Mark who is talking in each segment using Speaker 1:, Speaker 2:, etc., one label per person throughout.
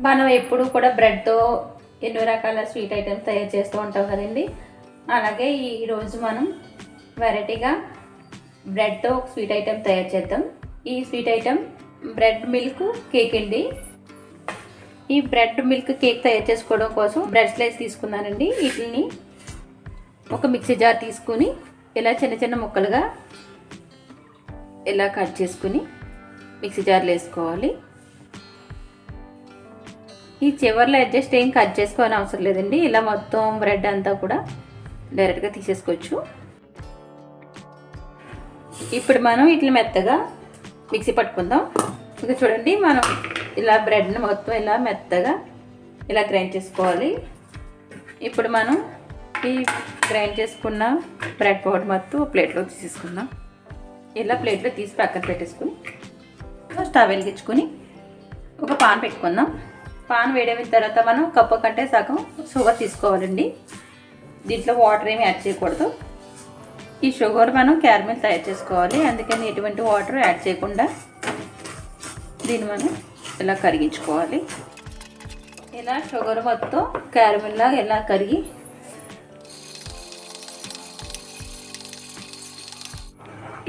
Speaker 1: మనం ఎప్పుడు కూడా బ్రెడ్తో ఎన్నో రకాల స్వీట్ ఐటమ్స్ తయారు చేస్తూ ఉంటాం కదండి. అలాగే ఈరోజు మనం వెరైటీగా బ్రెడ్తో ఒక స్వీట్ ఐటమ్ తయారు చేద్దాం. ఈ sweet item bread milk cake అండి. ఈ బ్రెడ్ మిల్క్ కేక్ తయారు చేసుకోవడం కోసం బ్రెడ్ స్లైస్ తీసుకున్నానండి. వీటిని ఒక మిక్సీ జార్ తీసుకుని ఇలా చిన్న చిన్న ముక్కలుగా ఇలా కట్ చేసుకుని మిక్సీ జార్లో వేసుకోవాలి. ఈ చివర్లో అడ్జస్ట్ ఏం కట్ చేసుకోవాలని అవసరం లేదండి. ఇలా మొత్తం బ్రెడ్ అంతా కూడా డైరెక్ట్గా తీసేసుకోవచ్చు. ఇప్పుడు మనం ఇట్లా మెత్తగా మిక్సీ పట్టుకుందాం. ఇక చూడండి, మనం ఇలా బ్రెడ్ని మొత్తం ఇలా మెత్తగా ఇలా గ్రైండ్ చేసుకోవాలి. ఇప్పుడు మనం ఈ గ్రైండ్ చేసుకున్న బ్రెడ్ పౌడర్ మొత్తం ప్లేట్లో తీసేసుకుందాం. ఇలా ప్లేట్లో తీసి పక్కన పెట్టేసుకుని స్టవ్ వెలిగించుకొని ఒక పాన్ పెట్టుకుందాం. పాన్ వేడైన తర్వాత మనం కప్పు కంటే సగం షుగర్ తీసుకోవాలండి. దీంట్లో వాటర్ ఏమి యాడ్ చేయకూడదు. ఈ షుగర్ మనం క్యారమెల్ తయారు చేసుకోవాలి. అందుకని ఎటువంటి వాటర్ యాడ్ చేయకుండా దీన్ని మనం ఇలా కరిగించుకోవాలి. ఇలా షుగర్ మొత్తం క్యారమెల్లా ఇలా కరిగి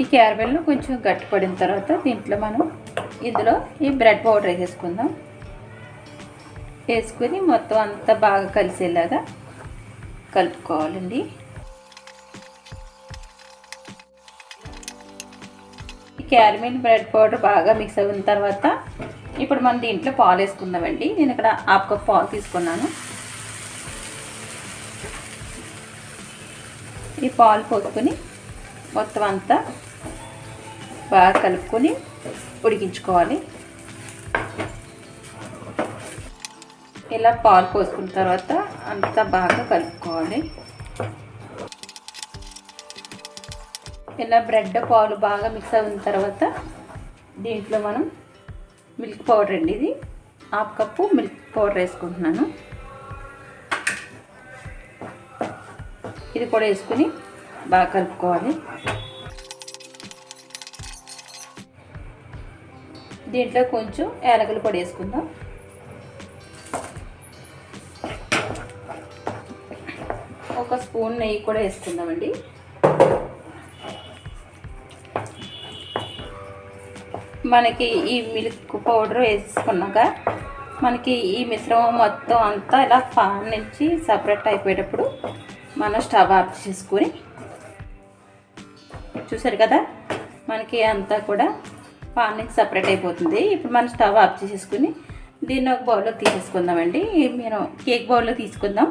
Speaker 1: ఈ క్యారమెల్ కొంచెం గట్టిపడిన తర్వాత దీంట్లో మనం ఇందులో ఈ బ్రెడ్ పౌడర్ వేసేసుకుందాం. వేసుకుని మొత్తం అంతా బాగా కలిసేలాగా కలుపుకోవాలండి. ఈ క్యారమెల్ బ్రెడ్ పౌడర్ బాగా మిక్స్ అయిన తర్వాత ఇప్పుడు మనం దీంట్లో పాలు వేసుకుందామండి. నేను ఇక్కడ హాఫ్ కప్ పాలు తీసుకున్నాను. ఈ పాలు పోసుకొని మొత్తం అంతా బాగా కలుపుకొని ఉడికించుకోవాలి. ఇలా పాలు పోసుకున్న తర్వాత అంతా బాగా కలుపుకోవాలి. ఇలా బ్రెడ్ పాలు బాగా మిక్స్ అయిన తర్వాత దీంట్లో మనం మిల్క్ పౌడర్ అండి, ఇది హాఫ్ కప్పు మిల్క్ పౌడర్ వేసుకుంటున్నాను. ఇది కూడా వేసుకుని బాగా కలుపుకోవాలి. దీంట్లో కొంచెం యాలకుల పొడి వేసుకుందాం. ఒక స్పూన్ నెయ్యి కూడా వేసుకుందామండి. మనకి ఈ మిల్క్ పౌడర్ వేసుకున్నాక మనకి ఈ మిశ్రమం మొత్తం అంతా ఇలా పాన్ నుంచి సపరేట్ అయిపోయేటప్పుడు మనం స్టవ్ ఆఫ్ చేసుకొని, చూసారు కదా మనకి అంతా కూడా పాన్ నుంచి సపరేట్ అయిపోతుంది. ఇప్పుడు మనం స్టవ్ ఆఫ్ చేసేసుకుని దీన్ని ఒక బౌల్లో తీసేసుకుందామండి. నేను కేక్ బౌల్లో తీసుకుందాం.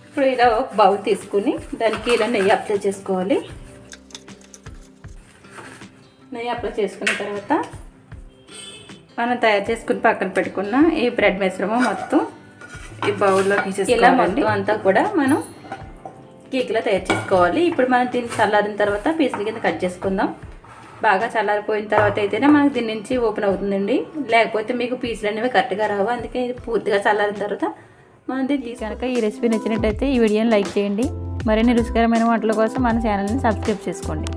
Speaker 1: ఇప్పుడు ఇలా ఒక బౌల్ తీసుకుని దానికి ఇలా నెయ్యి అప్లై చేసుకోవాలి. నెయ్యి అప్లై చేసుకున్న తర్వాత మనం తయారు చేసుకుని పక్కన పెట్టుకున్న ఈ బ్రెడ్ మిశ్రమం మొత్తం ఈ బౌల్లో తీసేసుకోవాలి. ఇలా మొత్తం అంతా కూడా మనం కేక్లో తయారు చేసుకోవాలి. ఇప్పుడు మనం దీన్ని చల్లారిన తర్వాత పీసుల కింద కట్ చేసుకుందాం. బాగా చల్లారిపోయిన తర్వాత అయితేనే మనకు దీని నుంచి ఓపెన్ అవుతుందండి. లేకపోతే మీకు పీసులు అనేవి కరెక్ట్గా రావు. అందుకే ఇది పూర్తిగా చల్లారిన తర్వాత మనం దీన్ని కనుక ఈ రెసిపీ నచ్చినట్టయితే ఈ వీడియోని లైక్ చేయండి. మరిన్ని రుచికరమైన వంటల కోసం మన ఛానల్ని సబ్స్క్రైబ్ చేసుకోండి.